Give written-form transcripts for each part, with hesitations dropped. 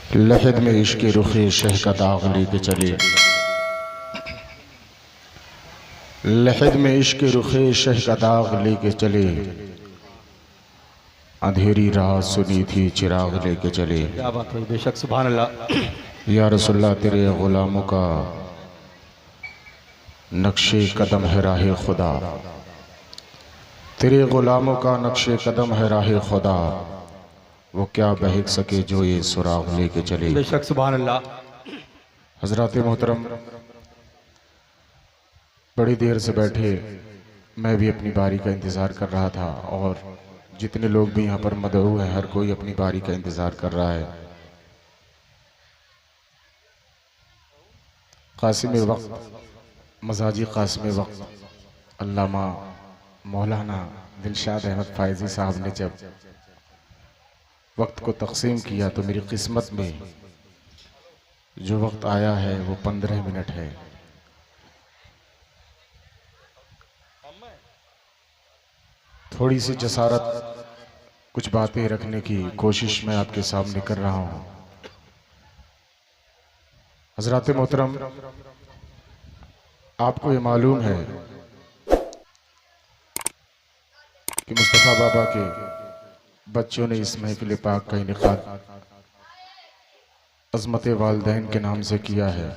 लहद में इश्क रुखे शह का दाग लेके चले, लहद में इश्क रुखे शह का दाग लेके चले, अंधेरी रात सुनी थी चिराग लेके चले। क्या बात है, बेशक सुभान अल्लाह। या रसूलल्लाह तेरे गुलामों का नक्शे कदम है राह खुदा, तेरे गुलामों का नक्शे कदम है राह खुदा, वो क्या बहक सके जो ये सुराग लेके चले। बेशक सुभान अल्लाह। हजरात मोहतरम, बड़ी देर से बैठे मैं भी अपनी बारी का इंतज़ार कर रहा था और जितने लोग भी यहाँ पर मदऊ हैं हर कोई अपनी बारी का इंतज़ार कर रहा है। कासिम वक्त, मजाजी कासिम वक्त अल्लामा मौलाना दिलशाद अहमद फ़ायज़ी साहब ने जब वक्त को तकसीम किया तो मेरी किस्मत में जो वक्त आया है वो 15 मिनट है। थोड़ी सी जसारत, कुछ बातें रखने की कोशिश मैं आपके सामने कर रहा हूँ। हज़रात मोहतरम, आपको ये मालूम है कि मुस्तफ़ा बाबा के बच्चों ने इस महफिल पाक का इनेकाद अज़मत वालिदैन के नाम से किया है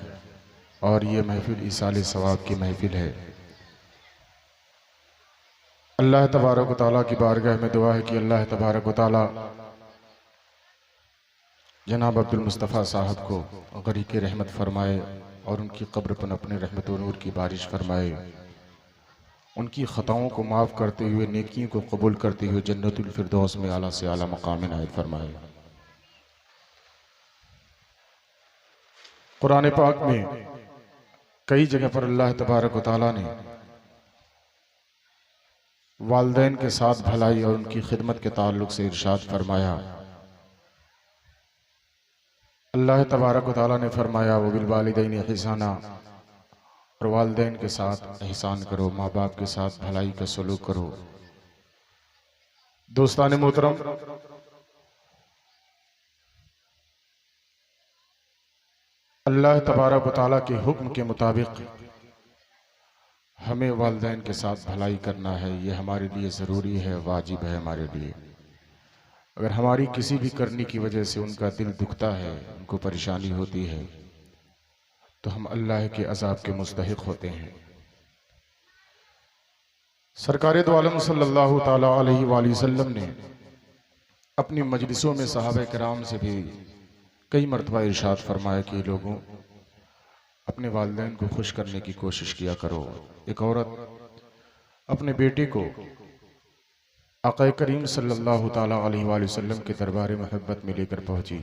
और ये महफिल इसाले सवाब की महफिल है। अल्लाह तबारक व तआला की बारगाह में दुआ है कि अल्लाह तबारक व तआला जनाब अब्दुल मुस्तफ़ा साहब को गरीक़ रहमत फरमाए और उनकी कब्र पर अपने रहमत व नूर की बारिश फरमाए, उनकी ख़ताओं को माफ़ करते हुए नेकियों को कबूल करते हुए जन्नतुल फिरदौस में आला से आला मकाम इनायत फरमाए। कुरान पाक में कई जगह पर अल्लाह तबारक व तआला ने वालिदैन के साथ भलाई और उनकी खिदमत के ताल्लुक से इरशाद फरमाया। अल्लाह तबारक व तआला ने फरमाया व बिल वालिदैन इहसाना, और वालिदैन के साथ एहसान करो, माँ बाप के साथ भलाई का सलूक करो। दोस्तान मोहतरम, अल्लाह तबारक व तआला के हुक्म के मुताबिक हमें वालिदैन के साथ भलाई करना है। ये हमारे लिए ज़रूरी है, वाजिब है हमारे लिए। अगर हमारी किसी भी करने की वजह से उनका दिल दुखता है, उनको परेशानी होती है, तो हम अल्लाह के अज़ाब के मुस्तहिक़ होते हैं। सरकार दो आलम सल्लल्लाहु ताला अलैहि वसल्लम ने अपनी मजलिसों में सहाबा किराम से भी कई मरतबा इरशाद फरमाया कि लोगों, अपने वालिदैन को खुश करने की कोशिश किया करो। एक औरत अपने बेटे को आक़ा करीम सल्लल्लाहु ताला अलैहि वसल्लम के दरबार मोहब्बत में लेकर पहुंची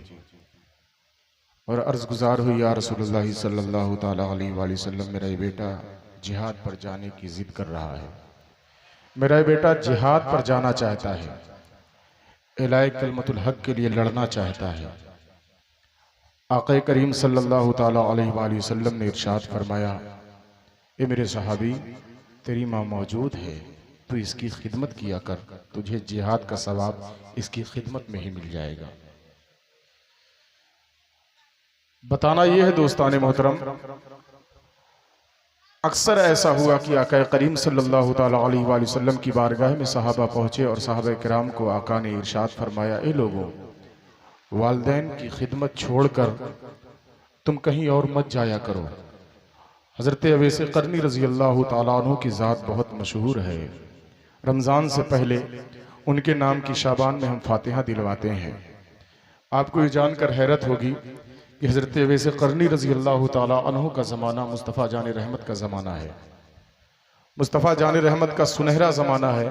और अर्ज़ गुज़ार हुई, या रसूलुल्लाह सल्लल्लाहु ताला अलैहि वसल्लम, मेरा ये बेटा जिहाद पर जाने की ज़िद कर रहा है, मेरा ये बेटा जिहाद पर जाना चाहता है, इलाए कलमतुल हक़ के लिए लड़ना चाहता है। आक़ा करीम सल्लल्लाहु ताला अलैहि वसल्लम ने इरशाद फरमाया, ए मेरे सहाबी, तेरी माँ मौजूद है, तू इसकी खिदमत किया कर, तुझे जिहाद का सवाब इसकी खिदमत में ही मिल जाएगा। बताना यह है दोस्ताने मोहतरम, अक्सर ऐसा हुआ कि आका करीम सल्लल्लाहु ताला अलैहि वसल्लम की बारगाह में सहाबा पहुंचे और सहाबा किराम को आका ने इरशाद फरमाया, ए लोगों, वालिदैन की खिदमत छोड़कर तुम कहीं और मत जाया करो। हज़रत अवैस क़रनी रज़ी अल्लाह ताला अन्हु की ज़ात बहुत मशहूर है। रमज़ान से पहले उनके नाम की शाबान में हम फातिहा दिलवाते हैं। आपको ये जानकर हैरत होगी कि हज़रत अवैस क़रनी रज़ी अल्लाह ताला अन्हु का ज़माना मुस्तफ़ा जान रहमत का ज़माना है। मुस्तफ़ा जान रहमत का सुनहरा ज़माना है।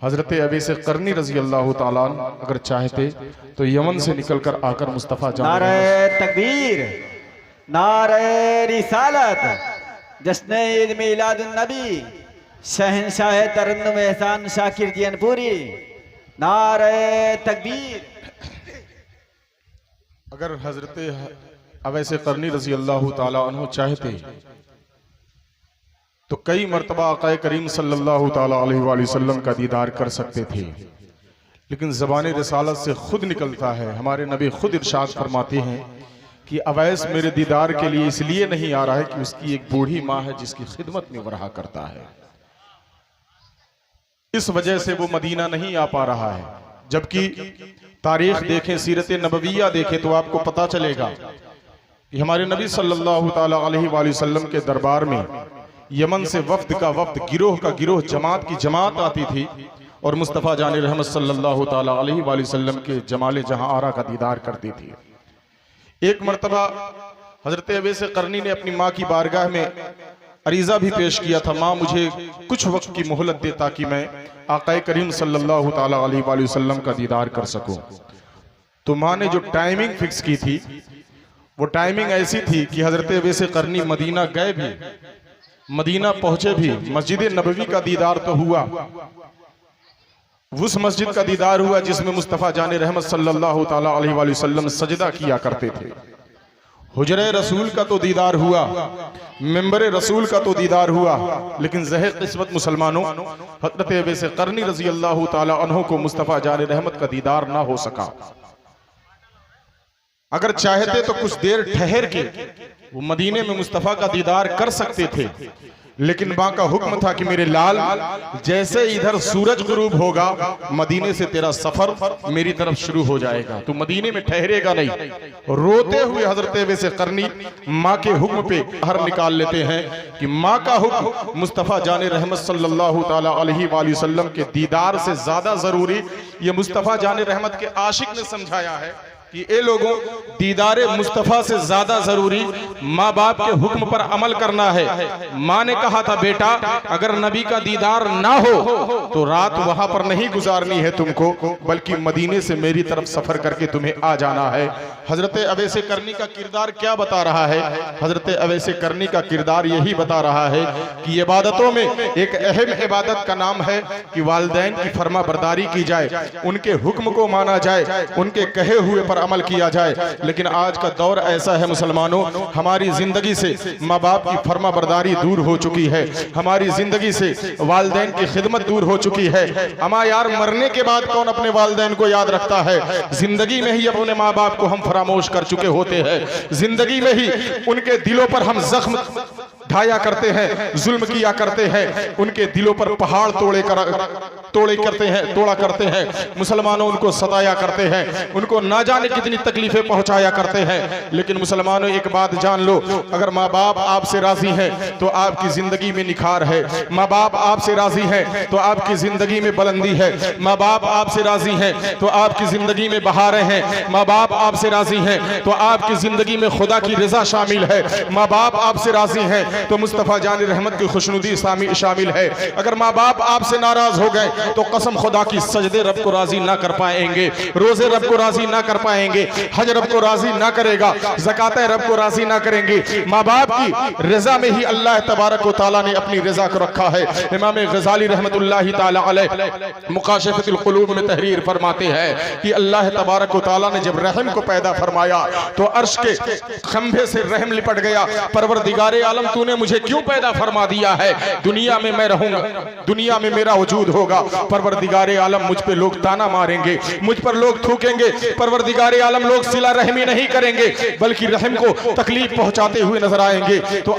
हज़रत अवैस क़रनी रज़ी अल्लाह ताला अगर चाहते तो यमन से निकल कर आकर मुस्तफ़ा जान नारे तकबीर, नारे रिसालत, जश्न ईद मिलादुन नबी, शहंशाह तरन्नुम एहसान शाकिर जियनपुरी, नारे तकबीर। अगर हज़रत अवैस क़रनी रज़ी अल्लाह ताला अन्हु चाहते तो कई मरतबा आक़ा करीम सल्लल्लाहु ताला अलैहि वसल्लम का दीदार कर सकते थे, लेकिन ज़बान रिसालत से खुद निकलता है। हमारे नबी खुद इरशाद फरमाते हैं कि अवैस मेरे दीदार के लिए इसलिए नहीं आ रहा है कि उसकी एक बूढ़ी माँ है जिसकी खिदमत में वो रहा करता है, इस वजह से वो मदीना नहीं आ पा रहा है। जबकि तारीख देखें, सीरत नबविया देखें तो आपको पता चलेगा कि हमारे नबी सल्लल्लाहु ताला अलैहि वसल्लम के दरबार में यमन से वफ्द का वफ्द, गिरोह का गिरोह, जमात की जमात आती थी और मुस्तफ़ा जान रहमत सल्लल्लाहु ताला अलैहि वसल्लम के जमाले जहां आरा का दीदार करती थी। एक मरतबा हजरत अवैस करनी ने अपनी माँ की बारगाह में अरीज़ा भी पेश किया था, माँ मुझे कुछ वक्त की मोहलत दे ताकि मैं आक़ाए करीम सल्लल्लाहु ताला अलैहि वसल्लम का दीदार कर सकूं। तो माँ ने जो टाइमिंग फिक्स की थी वो टाइमिंग ऐसी थी कि हजरत अवैस करनी मदीना गए भी, मदीना पहुंचे भी, मस्जिद नबवी का दीदार तो हुआ, उस मस्जिद का दीदार हुआ जिसमें मुस्तफ़ा जाने रहमत सल्लल्लाहु ताला अलैहि वसल्लम सजदा किया करते थे। हुजरे रसूल का तो दीदार हुआ, मिंबरे रसूल का तो दीदार हुआ, लेकिन ज़हे किस्मत मुसलमानों हज़रत अवैस करनी रज़ी अल्लाह ताला अन्हु को मुस्तफ़ा जाने रहमत का दीदार ना हो सका। अगर चाहते तो कुछ देर ठहर के वो मदीने में मुस्तफ़ा का दीदार कर सकते थे, लेकिन मां का हुक्म था कि मेरे लाल, जैसे इधर सूरज गुरूब होगा मदीने से तेरा सफर मेरी तरफ शुरू हो जाएगा, तो मदीने में ठहरेगा नहीं। रोते हुए हजरत अवैस करनी मां के हुक्म पे बाहर निकाल लेते हैं कि मां का हुक्म मुस्तफ़ा जाने रहमत सल्लल्लाहु ताला अलैहि वसल्लम के दीदार से ज्यादा जरूरी ये मुस्तफ़ा जाने रहमत के आशिक ने समझाया है कि ए लोगों, दीदारे मुस्तफ़ा से ज्यादा जरूरी माँ बाप के हुक्म पर अमल करना है। माँ ने कहा था बेटा अगर नबी का दीदार ना हो तो रात वहां पर नहीं गुजारनी है तुमको, बल्कि मदीने से मेरी तरफ सफर करके तुम्हें आ जाना है। हजरत अवैस करनी का किरदार क्या बता रहा है? हजरत अवैस करनी का किरदार यही बता रहा है कि इबादतों में एक अहम इबादत का नाम है कि वालिदैन की फरमा बरदारी की जाए, उनके हुक्म को माना जाए, उनके कहे हुए पर अमल किया जाए। लेकिन आज का दौर ऐसा है मुसलमानों, हमारी जिंदगी से माँ बाप की फरमा बरदारी दूर हो चुकी है, हमारी जिंदगी से वालिदैन की खिदमत दूर हो चुकी है। अमा यार, मरने के बाद कौन अपने वालिदैन को याद रखता है? जिंदगी में ही अपने माँ बाप को हम फरामोश कर चुके होते हैं, जिंदगी में ही उनके दिलों पर हम जख्म ढाया करते हैं, जुल्म किया करते हैं, उनके दिलों पर पहाड़ तोड़ा करते हैं। मुसलमानों उनको सताया करते हैं, उनको ना जाने कितनी तकलीफें पहुंचाया करते हैं। लेकिन मुसलमानों एक बात जान लो, अगर माँ बाप आपसे राजी हैं तो आपकी जिंदगी में निखार है, माँ बाप आपसे राजी हैं तो आपकी जिंदगी में बुलंदी है, माँ बाप आपसे राजी हैं तो आपकी जिंदगी में बहारें हैं, माँ बाप आपसे राजी हैं तो आपकी जिंदगी में खुदा की रजा शामिल है, माँ बाप आपसे राजी हैं तो मुस्तफ़ा जानी रहमत की खुशनुदी शामिल है। अगर माँ बाप आपसे नाराज हो गए तो कसम खुदा की सजदे रब को राजी ना कर पाएंगे, रोजे रब को राजी ना कर पाएंगे, हज रब को राजी ना करेगा, ज़कातें रब को राजी ना करेंगे। माँ बाप की रजा में ही अल्लाह तबारक व तआला ने अपनी रजा को रखा है। इमाम गज़ाली रहमतुल्लाहि तआला अलैह मुकाशफतुल क़ुलूब में तहरीर फरमाते हैं कि अल्लाह तबारक व तआला ने जब रहम को पैदा फरमाया तो अर्श के खंभे से रहम लिपट गया। परवरदिगारे आलम, तूने मुझे क्यों पैदा फरमा दिया है? दुनिया में मैं रहूंगा, दुनिया में मेरा वजूद होगा, परवरदिगारे आलम मुझ पे लोग ताना मारेंगे, मुझ पर लोग थूकेंगे, परवरदिगारे आलम लोग सिला रहमी नहीं करेंगे बल्कि रहम को तकलीफ पहुंचाते हुए नजर आएंगे। तो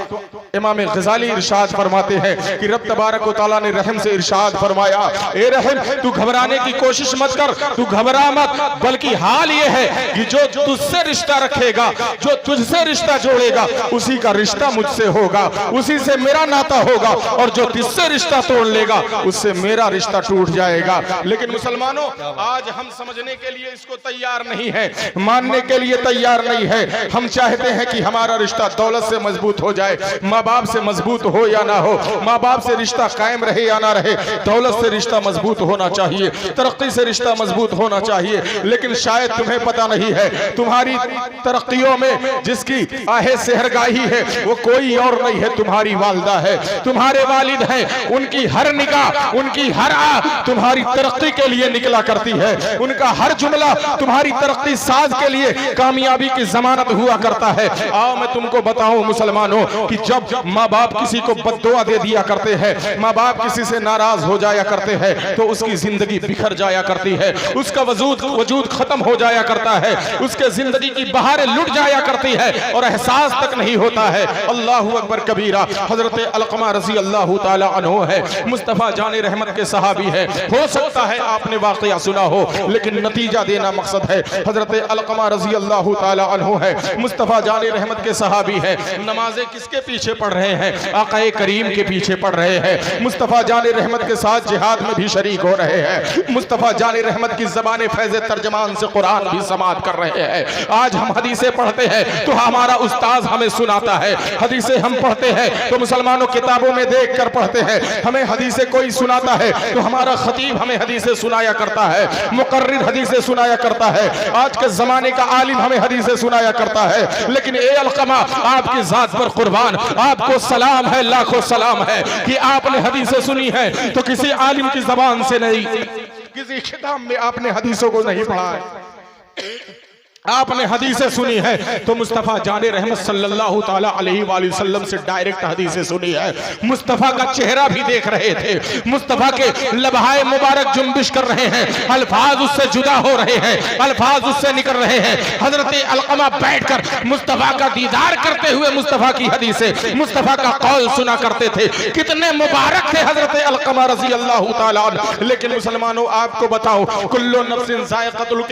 इमाम गज़ाली इरशाद फरमाते हैं कि रब तबारक व तआला ने रहम से इरशाद फरमाया, ए रहम तू घबराने की कोशिश मत कर, तू घबरा मत, बल्कि हाल ये है कि जो तुझसे रिश्ता रखेगा, जो तुझसे रिश्ता जोड़ेगा उसी का रिश्ता मुझसे होगा, उसी से मेरा नाता होगा, और जो तुझसे रिश्ता तोड़ लेगा उससे मेरा रिश्ता टूट जाएगा। लेकिन मुसलमानों आज हम समझने के लिए इसको तैयार नहीं है, मानने के लिए तैयार नहीं है। हम चाहते हैं कि हमारा रिश्ता दौलत से मजबूत हो जाए, माँ बाप से मजबूत हो या ना हो, माँ बाप से रिश्ता कायम रहे या ना रहे, दौलत से रिश्ता मजबूत होना चाहिए, तरक्की से रिश्ता मजबूत होना चाहिए। लेकिन शायद तुम्हें पता नहीं है, तुम्हारी तरक्कियों में जिसकी आहे सेहरगाही है वो कोई और नहीं है, तुम्हारी वालिदा है, तुम्हारे वालिद हैं, उनकी हर निगाह, उनकी हर आ तुम्हारी तरक्की के लिए निकला करती है, उनका हर जुमला तुम्हारी तरक्की साज के लिए कामयाबी की जमानत हुआ करता है। आओ मैं तुमको बताऊं मुसलमानों कि जब जब माँ बाप किसी को बद्दुआ दे दिया करते हैं, माँ बाप किसी से नाराज हो जाया करते हैं तो उसकी जिंदगी बिखर जाया करती है, उसका वजूद खत्म हो जाया करता है, उसके जिंदगी की बहारें लुट जाया करती है और एहसास तक नहीं होता है। अल्लाहु अकबर कबीरा। हजरत अलकमा रजी अल्लाह ताला अन्हु है, मुस्तफ़ा जाने रहमत के सहाबी है। हो सकता है आपने वाक़या सुना हो, लेकिन नतीजा देना मकसद है। हजरत अलकमा रजी अल्लाह ताला अन्हु है, मुस्तफ़ा जाने रहमत के सहाबी है। नमाजें किसके पीछे पढ़ रहे हैं? आक़ाए करीम के पीछे पढ़ रहे हैं। मुस्तफ़ा जाने रहमत के साथ जिहाद में भी शरीक हो रहे हैं। मुस्तफ़ा जाने रहमत की ज़बान फैज़ तर्जमान से कुरान भी समाअत कर रहे हैं। आज हम हदीसें पढ़ते हैं तो हमारा उस्ताद हमें सुनाता है, हदीसें हम पढ़ते हैं तो मुसलमानों किताबों में देख कर पढ़ते हैं। हमें हदीसें कोई सुनाता है तो हमारा खतीब हमें हदीसें सुनाया करता है, मुकर्रिर हदीसें सुनाया करता है, आज के ज़माने का आलिम हमें हदीसें सुनाया करता है। लेकिन ए अलकमा, आपकी ज़ात पर कुर्बान, आपको सलाम है, लाखों सलाम है कि आपने हदीसें सुनी है तो किसी आलिम की ज़बान से नहीं, किसी खिताब में आपने हदीसों को नहीं पढ़ा है। आपने हदीसें सुनी है तो मुस्तफ़ा जाने रहमत सल्लल्लाहु ताला अलैहि वसल्लम से डायरेक्ट हदीसें सुनी है। मुस्तफ़ा का चेहरा भी देख रहे थे, मुस्तफ़ा के लबहाए मुबारक जुम्बिश कर रहे हैं, अल्फाज उससे जुदा हो रहे हैं, अल्फाज उससे निकल रहे हैं। हजरत अलकमा बैठकर मुस्तफ़ा का दीदार करते हुए मुस्तफ़ा की हदीसें, मुस्तफ़ा का कौल सुना करते थे। कितने मुबारक थे हजरत अलकमा रज़ी अल्लाह ताला अन्हु। लेकिन मुसलमानों, आपको बताओ, कुल्लु नफ्सिन ज़ाइक़तुल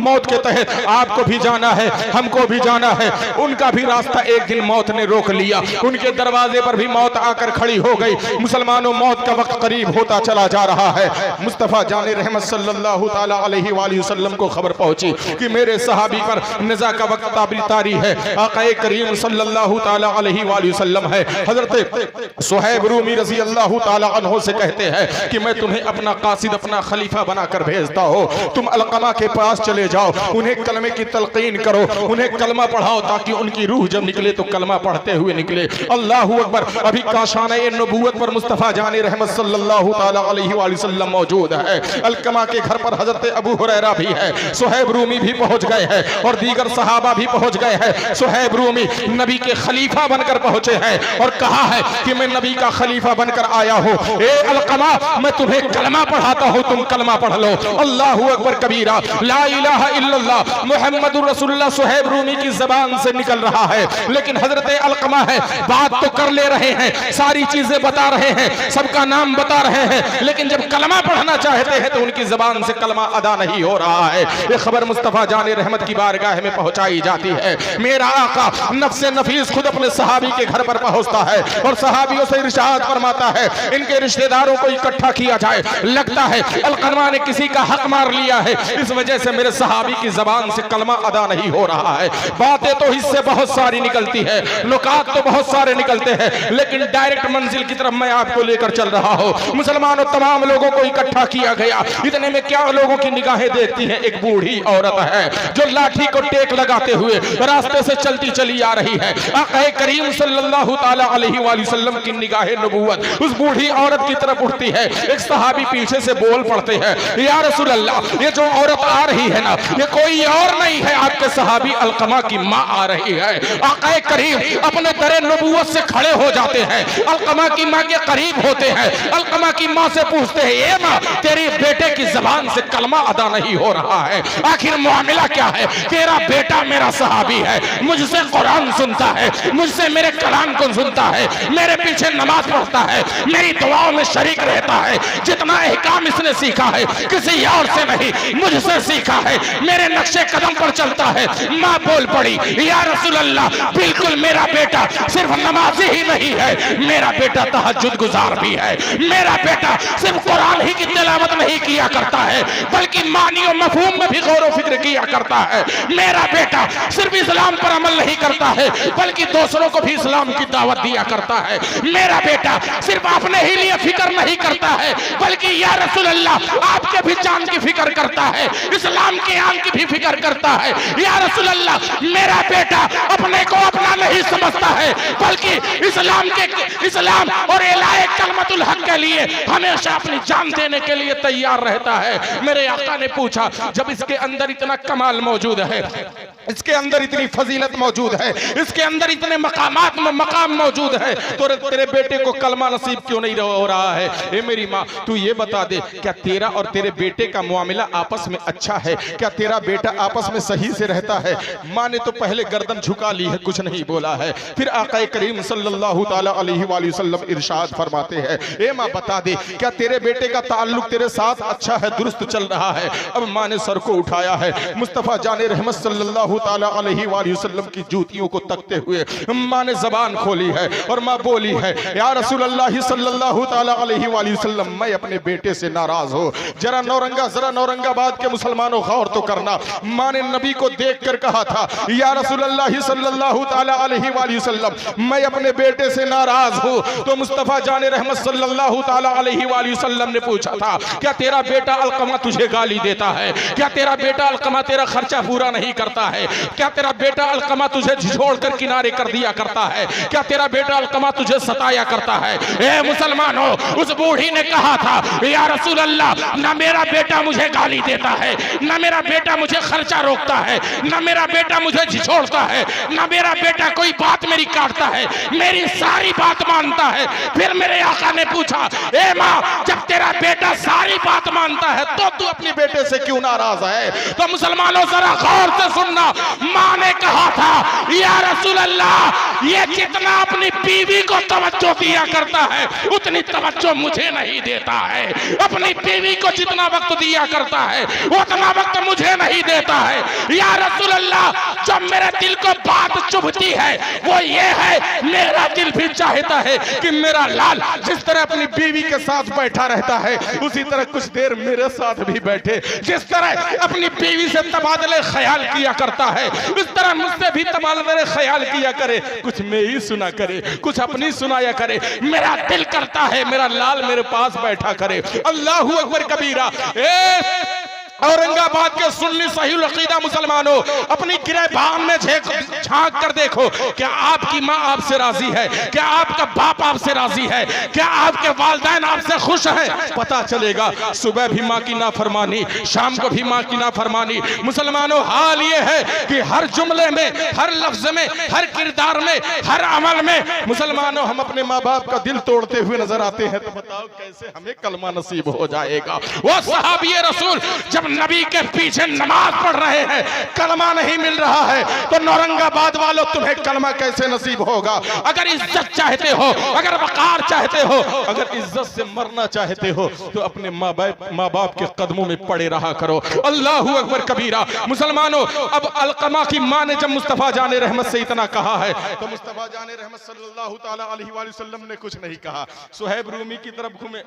मौत के तहत आपको भी जाना है, हमको भी जाना है। उनका भी रास्ता एक दिन मौत ने रोक लिया, उनके दरवाजे पर भी मौत आकर खड़ी हो गई। मुसलमानों, मौत का वक्त करीब होता चला जा रहा है। मुस्तफ़ा जाने रहमत सल्लल्लाहु ताला अलैहि वसल्लम को खबर पहुंची कि मेरे सहाबी पर निज़ा का वक्त तारी है। आक़ाए करीम सल्लल्लाहु ताला अलैहि वसल्लम है, हजरत सुहैब रूमी रज़ी अल्लाह ताला अन्हु से कहते हैं कि मैं तुम्हें अपना कासिद, अपना खलीफा बनाकर भेजता हूँ, तुम अलकमा के पास चले जाओ, उन्हें कलमे की तलकीन करो, उन्हें कलमा पढ़ाओ ताकि उनकी रूह जब निकले तो कलमा पढ़ते हुए निकले। अल्लाहु अकबर। अभी काशाने नबूवत पर मुस्तफ़ा जाने रहमत सल्लल्लाहु ताला अलैहि वसल्लम मौजूद है। अलकमा के घर पर हजरत अबू हुरैरा भी है, सुहैब रूमी भी पहुंच गए हैं और दीगर सहाबा भी पहुंच गए हैं। सुहैब रूमी नबी के खलीफा बनकर पहुंचे हैं और कहा है कि मैं नबी का खलीफा बनकर आया हूं। ए अलकमा, मैं तुम्हें कलमा पढ़ाता हूं, तुम कलमा पढ़ लो। अल्लाहु अकबर कबीरा। ला इलाहा इल्लल्लाह मुहम्मदुर रसूलुल्लाह सुहैब रूमी की ज़बान से निकल रहा है। लेकिन हजरत अलकमा है, बात तो कर ले रहे हैं, सारी चीजें बता रहे हैं, सबका नाम बता रहे हैं, लेकिन जब कलमा पढ़ना चाहते हैं तो उनकी ज़बान से कलमा अदा नहीं हो रहा है। ये खबर मुस्तफ़ा जाने रहमत की बारगाह में पहुंचाई जाती है। मेरा आका नफ्से नफीस खुद अपने सहाबी के घर पर पहुंचता है और सहाबियों से इरशाद फरमाता है, इनके रिश्तेदारों को इकट्ठा किया जाए, लगता है अलकमा ने किसी का हक मार लिया है, इस वजह से मेरे सहाबी की ज़बान से कलमा अदा नहीं हो रहा है। बातें तो इससे बहुत सारी निकलती है, नुकात तो बहुत सारे निकलते हैं, लेकिन डायरेक्ट मंजिल की तरफ मैं आपको लेकर चल रहा हूं। मुसलमानों, तमाम लोगों को इकट्ठा किया गया। इतने में क्या लोगों की निगाहें देखती हैं, एक बूढ़ी औरत है जो लाठी को टेक लगाते हुए रास्ते से चलती चली आ रही है। आक़ा करीम सल्लल्लाहु ताला अलैहि वसल्लम की निगाहें नबूवत उस बूढ़ी औरत की तरफ उठती है। एक सहाबी पीछे से बोल पड़ते हैं, या रसूल अल्लाह, ये जो औरत आ रही है ना, ये कोई और नहीं है, आपके सहाबी अलकमा की माँ आ रही है। आक़ा करीम अपने दरे नबूवत से खड़े हो जाते हैं, अलकमा की माँ के करीब होते हैं, अलकमा की माँ से पूछते हैं, ये माँ, तेरी बेटे की जबान से कलमा अदा नहीं हो रहा है, आखिर मामला क्या है? तेरा बेटा मेरा सहाबी है, मुझसे कुरान सुनता है, मुझसे मेरे कलाम को सुनता है, मेरे पीछे नमाज पढ़ता है, मेरी दुआओं में शरीक रहता है, जितना अहकाम इसने सीखा है किसी और से नहीं, मुझसे सीखा है, मेरे नक्शे कदम पर चलता है। माँ बोल पड़ी, या रसूल अल्लाह, बिल्कुल मेरा बेटा सिर्फ नमाजी ही नहीं है, मेरा बेटा तहज्जुद गुजार भी है, मेरा बेटा सिर्फ कुरान ही की तिलावत नहीं किया करता है, बल्कि मानी और मफहूम में भी गौर व फिक्र किया करता है। मेरा बेटा सिर्फ इस्लाम पर अमल नहीं करता है, बल्कि दूसरों को भी इस्लाम की दावत दिया करता है। मेरा बेटा सिर्फ अपने ही लिए फिक्र नहीं करता है, बल्कि या रसूल अल्लाह, आपके भी जान की फिक्र करता है, इस्लाम की आन की भी फिक्र करता करता है। या रसूल अल्लाह, मेरा बेटा अपने को अपना नहीं समझता है, बल्कि इस्लाम और इलाए कलमतुल हक के लिए हमेशा अपनी जान देने के लिए तैयार रहता है। मेरे आका ने पूछा, जब इसके अंदर इतना कमाल मौजूद है, इसके अंदर इतनी फजीलत मौजूद है, इसके अंदर इतने मकाम मौजूद है, तो तेरे बेटे को कलमा नसीब क्यों नहीं हो रहा है? ए मेरी माँ, तू ये बता दे, क्या तेरा और तेरे बेटे का मुआमिला आपस में अच्छा है? क्या तेरा बेटा आपस में सही से रहता है? माँ ने तो पहले गर्दन झुका ली है, कुछ नहीं बोला है। फिर आका करीम सल्लल्लाहु ताला अलैहि वसल्लम इरशाद फरमाते हैं, ए माँ बता दे, क्या तेरे बेटे का ताल्लुक तेरे साथ अच्छा है, दुरुस्त चल रहा है? अब माँ ने सर को उठाया है, मुस्तफा जाने रहमत सल्लल्लाहु ताला अलैहि वसल्लम की जूतियों को तकते हुए माँ ने जबान खोली है और माँ बोली है, या रसूल अल्लाह सल्लल्लाहु ताला अलैहि वसल्लम, मैं अपने बेटे से नाराज हूँ। जरा औरंगाबाद के मुसलमानों गौर तो करना, माँ ने नबी को देखकर कहा था, या रसूल अल्लाह सल्लल्लाहु ताला अलैहि वसल्लम, मैं अपने बेटे से नाराज हूँ। तो मुस्तफा जाने रहमत सल्लल्लाहु ताला अलैहि वसल्लम ने पूछा था, क्या तेरा बेटा अलकमा तुझे गाली देता है? क्या तेरा बेटा अलकमा तेरा खर्चा पूरा नहीं करता है? क्या तेरा बेटा अलकमा तुझे झिझोड़कर किनारे कर दिया करता है? क्या तेरा बेटा अलकमा तुझे सताया करता है? ए मुसलमानों, उस बूढ़ी ने कहा था, या रसूल अल्लाह, ना मेरा बेटा मुझे गाली देता है, ना मेरा बेटा मुझे खर्चा रोकता है, ना मेरा बेटा मुझे झिझोड़ता है, ना मेरा बेटा कोई बात मेरी काटता है, मेरी सारी बात मानता है। फिर मेरे आका ने पूछा, ए माँ, जब तेरा बेटा सारी बात मानता है तो तू अपने बेटे से क्यों नाराज है? तो मुसलमानों जरा गौर से सुनना, माँ ने कहा था, या रसूल अल्लाह, ये जितना अपनी बीवी को तवज्जो दिया करता है उतनी तवज्जो मुझे नहीं देता है। अपनी बीवी को जितना वक्त दिया करता है उतना वक्त मुझे नहीं देता है। या रसूल अल्लाह, जब मेरे दिल को बात चुभती है वो ये है, मेरा दिल भी चाहता है कि मेरा लाल जिस तरह अपनी बीवी के साथ बैठा रहता है उसी तरह कुछ देर मेरे साथ भी बैठे। जिस तरह अपनी बीवी से तबादले ख्याल किया करता है इस तरह मुझसे भी तबादले ख्याल किया करे, कुछ मैं ही सुना करे, कुछ अपनी सुनाया करे। मेरा दिल करता है मेरा लाल मेरे पास बैठा करे। अल्लाहू अकबर कबीरा। औरंगाबाद के सुन्नी सहीहुल अकीदा मुसलमानों, अपनी गिरहबान में झांक कर देखो, क्या आपकी माँ आपसे राजी है? क्या आपका बाप आपसे राजी है? क्या आपके वालिदैन आपसे खुश हैं? पता चलेगा। सुबह भी माँ की नाफरमानी, शाम को भी माँ की नाफरमानी। मुसलमानों, हाल ये है कि हर जुमले में, हर लफ्ज में, हर किरदार में, हर अमल में मुसलमानों हम अपने माँ बाप का दिल तोड़ते हुए नजर आते हैं। तो बताओ कैसे हमें कलमा नसीब हो जाएगा? वो सहाबी रसूल जब नबी के पीछे नमाज पढ़ रहे हैं, कलमा नहीं मिल रहा है, तो औरंगाबाद वालों तुम्हें कलमा कैसे नसीब होगा? अगर इज्जत चाहते हो, अगर वकार चाहते हो, अगर इज्जत से मरना चाहते हो तो अपने माँ बाप के कदमों में पड़े रहा करो। अल्लाहू अकबर कबीरा। मुसलमानों, अब अलकमा की माँ ने जब मुस्तफा जाने रहमत से इतना कहा है तो मुस्तफा जाने रहमत सल्लल्लाहु ताला अलैहि वसल्लम ने कुछ नहीं कहा। सुहैब रूमी की तरफ घूमे,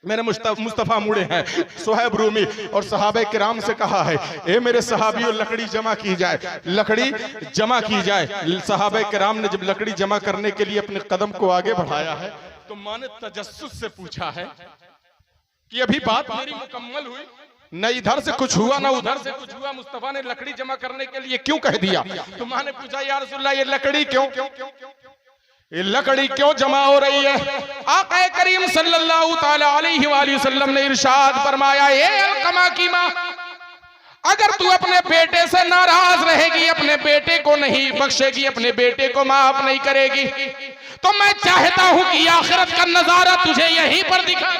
मैंने मुस्तफा मुड़े हैं, सुहैब रूमी और सहाबे किराम से कहा है, ए मेरे सहाबियों, लकड़ी जमा की जाए, लकड़ी जमा की जाए। सहाबे किराम ने जब लकड़ी जमा करने के लिए अपने कदम को आगे बढ़ाया है तो माँ ने तजस्सुस से पूछा है कि अभी बात मेरी मुकम्मल हुई? न इधर से कुछ हुआ ना उधर से कुछ हुआ, मुस्तफा ने लकड़ी जमा करने के लिए क्यों कह दिया? तो माँ ने पूछा, या रसूलल्लाह, ये लकड़ी क्यों, ये लकड़ी क्यों जमा हो रही है? आका करीम सल्लल्लाहु ताला अलैहि वसल्लम ने इरशाद फरमाया, ये अलकमा की माँ, अगर तू अपने बेटे से नाराज रहेगी, अपने बेटे को नहीं बख्शेगी, अपने बेटे को माफ नहीं करेगी, तो मैं चाहता हूं कि आखिरत का नजारा तुझे यहीं पर दिखा।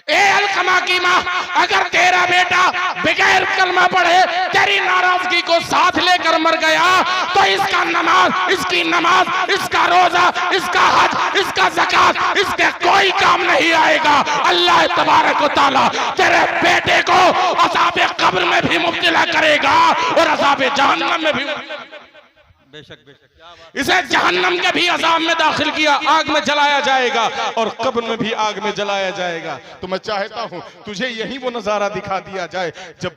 ए अलकमा की माँ, अगर तेरा बेटा बगैर कलमा पढ़े तेरी नाराजगी को साथ लेकर मर गया तो इसका नमाज, इसकी नमाज, इसका रोजा, इसका हज, इसका ज़कात, इसके कोई काम नहीं आएगा। अल्लाह तबारक व तआला तेरे बेटे को अज़ाब कब्र में भी मुब्तला करेगा और अज़ाब जहन्नम में भी। बेशक बेशक, क्या बात। इसे जहन्नम के भी अजाब में दाखिल किया, आग में जलाया जाएगा और कब्र में भी आग में जलाया जाएगा। तो मैं चाहता हूं तुझे यही वो नजारा दिखा दिया जाए। जब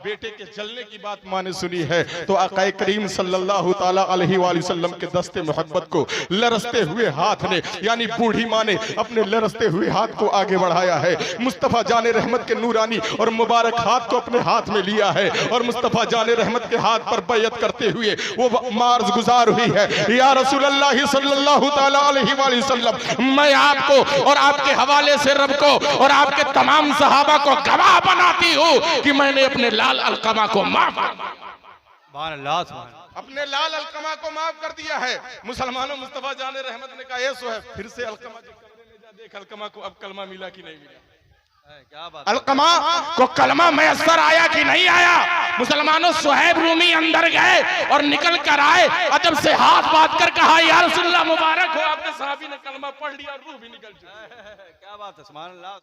बेटे के जलने की बात माँ ने सुनी है तो आकाए करीम सल्लल्लाहु ताला अलैहि वसल्लम के दस्ते मोहब्बत को लरसते हुए हाथ ने, यानी बूढ़ी माँ ने अपने लरसते हुए हाथ को आगे बढ़ाया है। मुस्तफा जाने रहमत के नूरानी और मुबारक हाथ को अपने हाथ में लिया है और मुस्तफा जाने रहमत के हाथ पर बैयत करते हुए वो मार्ज गुजार हुई है। या रसूल अल्लाह सल्लल्लाहु ताला अलैहि वसल्लम, मैं आपको और आपके हवाले से रब को और आपके तमाम सहाबा को गवाह बनाती हूँ कि मैंने अपने लाल अलकमा को माफ सुभान अल्लाह, सुभान अल्लाह। अपने लाल अलकमा को माफ कर दिया है। मुसलमानों, मुस्तफा जाने रहमत ने कहा ऐसो है, फिर से अलकमा जो कमरे में जा, देख अलकमा को अब कलमा मिला कि नहीं मिला। क्या बात। अलकमा को कलमा मैसर आया कि नहीं आया। मुसलमानों, सुहैब रूमी अंदर गए और निकल कर आए, अदब से हाथ बांध कर कहा या रसूलल्लाह मुबारक हो, आपके सहाबी ने कलमा पढ़ लिया, रूह भी निकल चुकी। क्या बात है, सुभान अल्लाह।